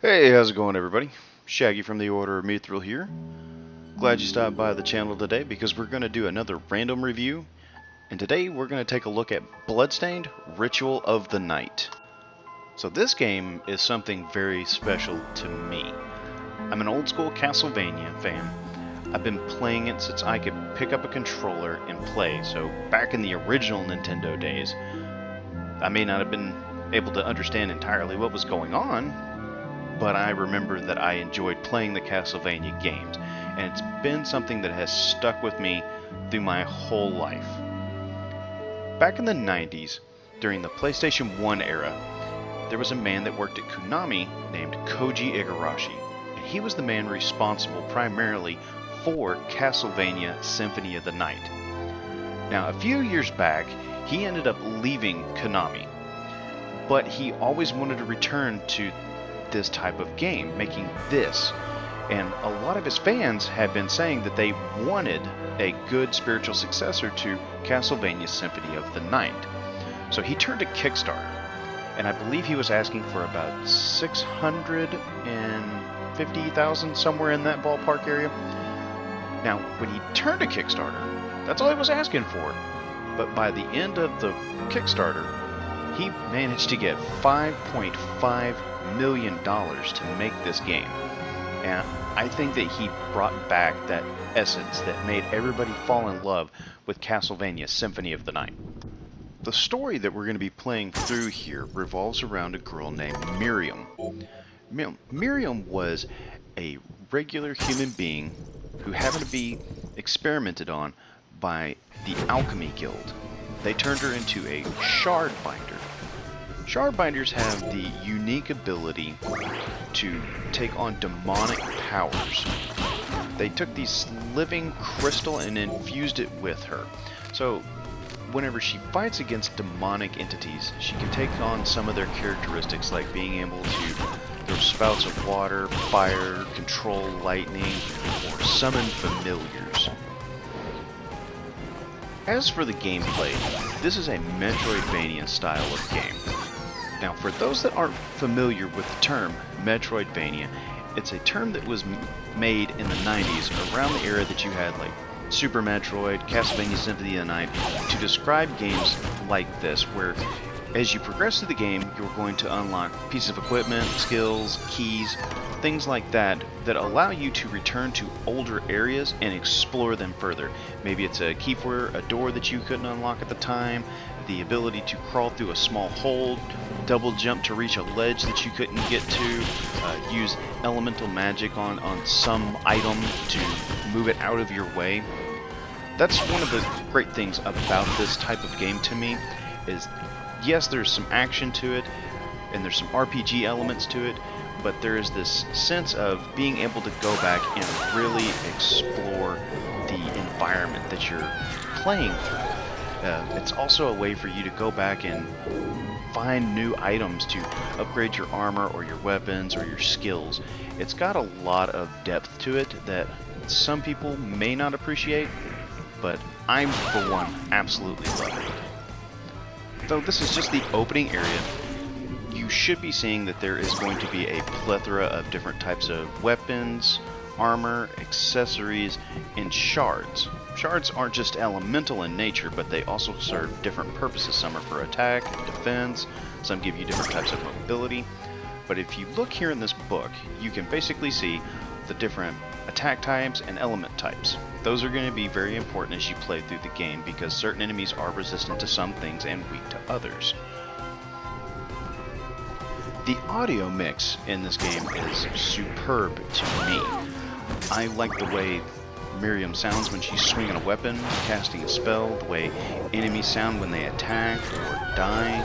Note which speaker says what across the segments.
Speaker 1: Hey, how's it going, everybody? Shaggy from the Order of Mithril here. Glad you stopped by the channel today because we're going to do another random review. And today we're going to take a look at Bloodstained Ritual of the Night. So this game is something very special to me. I'm an old school Castlevania fan. I've been playing it since I could pick up a controller and play, so back in the original Nintendo days. I may not have been able to understand entirely what was going on, but I remember that I enjoyed playing the Castlevania games, and it's been something that has stuck with me through my whole life. Back in the 90s, during the PlayStation 1 era, there was a man that worked at Konami named Koji Igarashi, and he was the man responsible primarily for Castlevania Symphony of the Night. Now, a few years back, he ended up leaving Konami, but he always wanted to return to this type of game, making this. And a lot of his fans have been saying that they wanted a good spiritual successor to Castlevania Symphony of the Night. So he turned to Kickstarter, and I believe he was asking for about 650,000, somewhere in that ballpark area. Now, when he turned to Kickstarter, that's all he was asking for. But by the end of the Kickstarter, he managed to get $5.5 million to make this game. And I think that he brought back that essence that made everybody fall in love with Castlevania Symphony of the Night. The story that we're going to be playing through here revolves around a girl named Miriam. Miriam was a regular human being who happened to be experimented on by the Alchemy Guild. They turned her into a shard binder. Shardbinders have the unique ability to take on demonic powers. They took this living crystal and infused it with her. So whenever she fights against demonic entities, she can take on some of their characteristics, like being able to throw spouts of water, fire, control lightning, or summon familiars. As for the gameplay, this is a metroidvania style of game. Now, for those that aren't familiar with the term metroidvania, it's a term that was made in the 90s, around the era that you had like Super Metroid, Castlevania Symphony of the Night, to describe games like this, where as you progress through the game, you're going to unlock pieces of equipment, skills, keys, things like that, that allow you to return to older areas and explore them further. Maybe it's a key for a door that you couldn't unlock at the time, the ability to crawl through a small hole, double jump to reach a ledge that you couldn't get to, use elemental magic on some item to move it out of your way. That's one of the great things about this type of game to me, is yes, there's some action to it, and there's some RPG elements to it, but there is this sense of being able to go back and really explore the environment that you're playing through. It's also a way for you to go back and find new items to upgrade your armor or your weapons or your skills. It's got a lot of depth to it that some people may not appreciate, but I, for one, absolutely love it. Though this is just the opening area, you should be seeing that there is going to be a plethora of different types of weapons, armor, accessories, and shards. Shards aren't just elemental in nature, but they also serve different purposes. Some are for attack and defense, some give you different types of mobility. But if you look here in this book, you can basically see the different attack types and element types. Those are going to be very important as you play through the game, because certain enemies are resistant to some things and weak to others. The audio mix in this game is superb to me. I like the way Miriam sounds when she's swinging a weapon, casting a spell, the way enemies sound when they attack or die.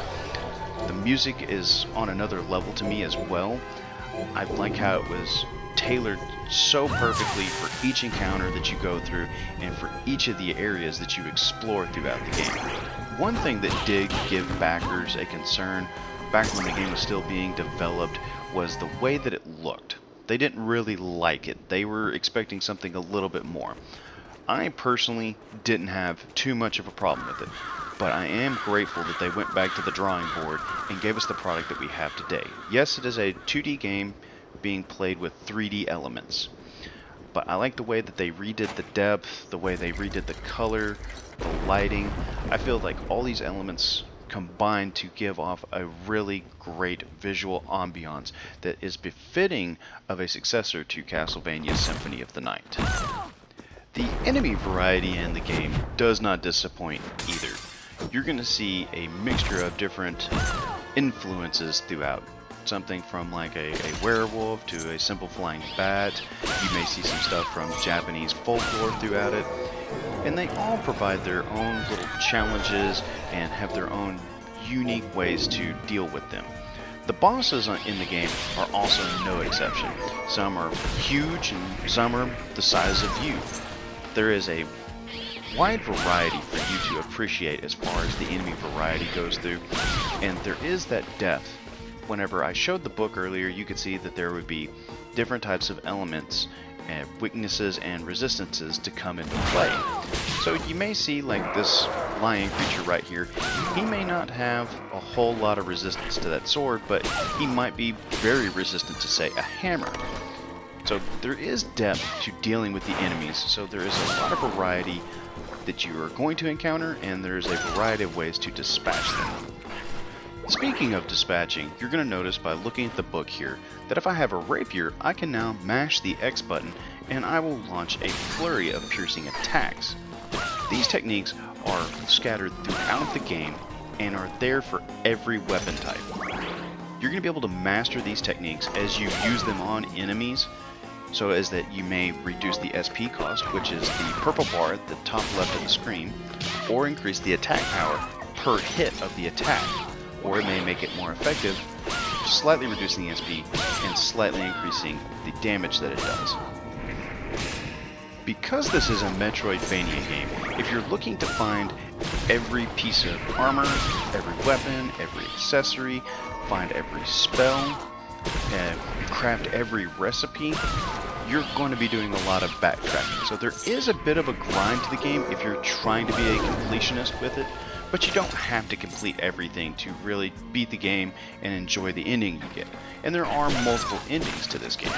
Speaker 1: The music is on another level to me as well. I like how it was tailored so perfectly for each encounter that you go through and for each of the areas that you explore throughout the game. One thing that did give backers a concern back when the game was still being developed was the way that it looked. They didn't really like it. They were expecting something a little bit more. I personally didn't have too much of a problem with it, but I am grateful that they went back to the drawing board and gave us the product that we have today. Yes, it is a 2D game being played with 3D elements. But I like the way that they redid the depth, the way they redid the color, the lighting. I feel like all these elements combined to give off a really great visual ambiance that is befitting of a successor to Castlevania Symphony of the Night. The enemy variety in the game does not disappoint either. You're going to see a mixture of different influences throughout. Something from like a werewolf to a simple flying bat. You may see some stuff from Japanese folklore throughout it. And they all provide their own little challenges and have their own unique ways to deal with them. The bosses in the game are also no exception. Some are huge and some are the size of you. There is a wide variety for you to appreciate as far as the enemy variety goes through, and there is that depth. Whenever I showed the book earlier, you could see that there would be different types of elements, weaknesses, and resistances to come into play. So you may see like this lion creature right here, he may not have a whole lot of resistance to that sword, but he might be very resistant to, say, a hammer. So there is depth to dealing with the enemies, so there is a lot of variety that you are going to encounter, and there's a variety of ways to dispatch them. Speaking of dispatching, you're going to notice by looking at the book here that if I have a rapier, I can now mash the X button and I will launch a flurry of piercing attacks. These techniques are scattered throughout the game and are there for every weapon type. You're going to be able to master these techniques as you use them on enemies, so as that you may reduce the SP cost, which is the purple bar at the top left of the screen, or increase the attack power per hit of the attack. Or it may make it more effective, slightly reducing the SP and slightly increasing the damage that it does. Because this is a Metroidvania game, if you're looking to find every piece of armor, every weapon, every accessory, find every spell, craft every recipe, you're going to be doing a lot of backtracking. So there is a bit of a grind to the game if you're trying to be a completionist with it. But you don't have to complete everything to really beat the game and enjoy the ending you get. And there are multiple endings to this game.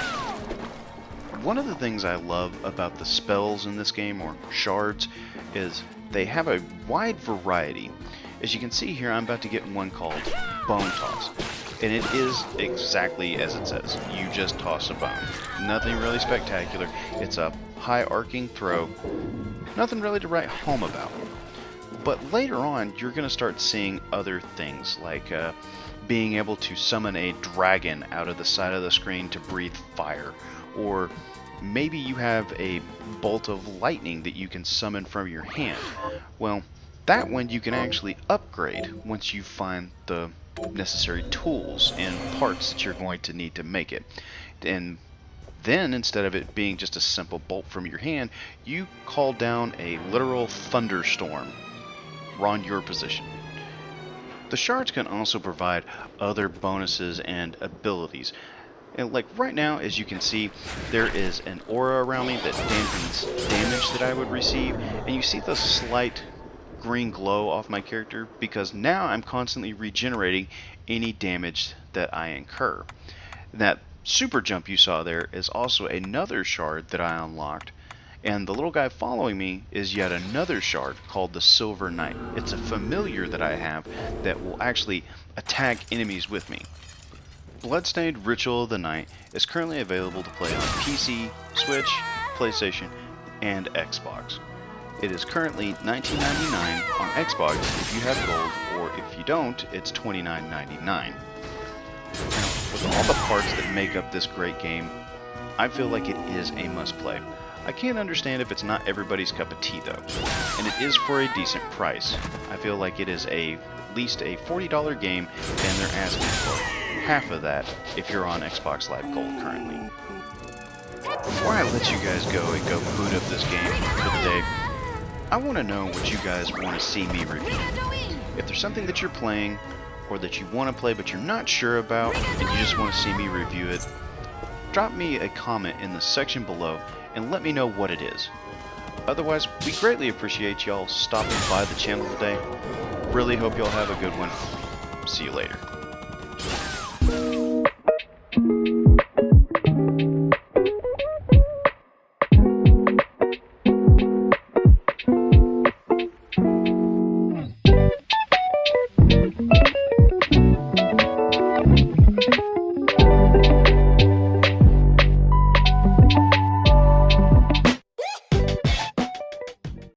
Speaker 1: One of the things I love about the spells in this game, or shards, is they have a wide variety. As you can see here, I'm about to get one called Bone Toss. And it is exactly as it says. You just toss a bone. Nothing really spectacular. It's a high arcing throw. Nothing really to write home about. But later on, you're going to start seeing other things, like being able to summon a dragon out of the side of the screen to breathe fire. Or maybe you have a bolt of lightning that you can summon from your hand. Well, that one you can actually upgrade once you find the necessary tools and parts that you're going to need to make it. And then, instead of it being just a simple bolt from your hand, you call down a literal thunderstorm on your position. The shards can also provide other bonuses and abilities. And like right now, as you can see, there is an aura around me that dampens damage that I would receive, and you see the slight green glow off my character because now I'm constantly regenerating any damage that I incur. That super jump you saw there is also another shard that I unlocked. And the little guy following me is yet another shard called the Silver Knight. It's a familiar that I have that will actually attack enemies with me. Bloodstained Ritual of the Night is currently available to play on PC, Switch, PlayStation, and Xbox. It is currently $19.99 on Xbox if you have gold, or if you don't, it's $29.99. Now, with all the parts that make up this great game, I feel like it is a must-play. I can't understand if it's not everybody's cup of tea though, and it is for a decent price. I feel like it is at least a $40 game, and they're asking for half of that if you're on Xbox Live Gold currently. Before I let you guys go and go boot up this game for the day, I want to know what you guys want to see me review. If there's something that you're playing, or that you want to play but you're not sure about, and you just want to see me review it, drop me a comment in the section below and let me know what it is. Otherwise, we greatly appreciate y'all stopping by the channel today. Really hope y'all have a good one. See you later.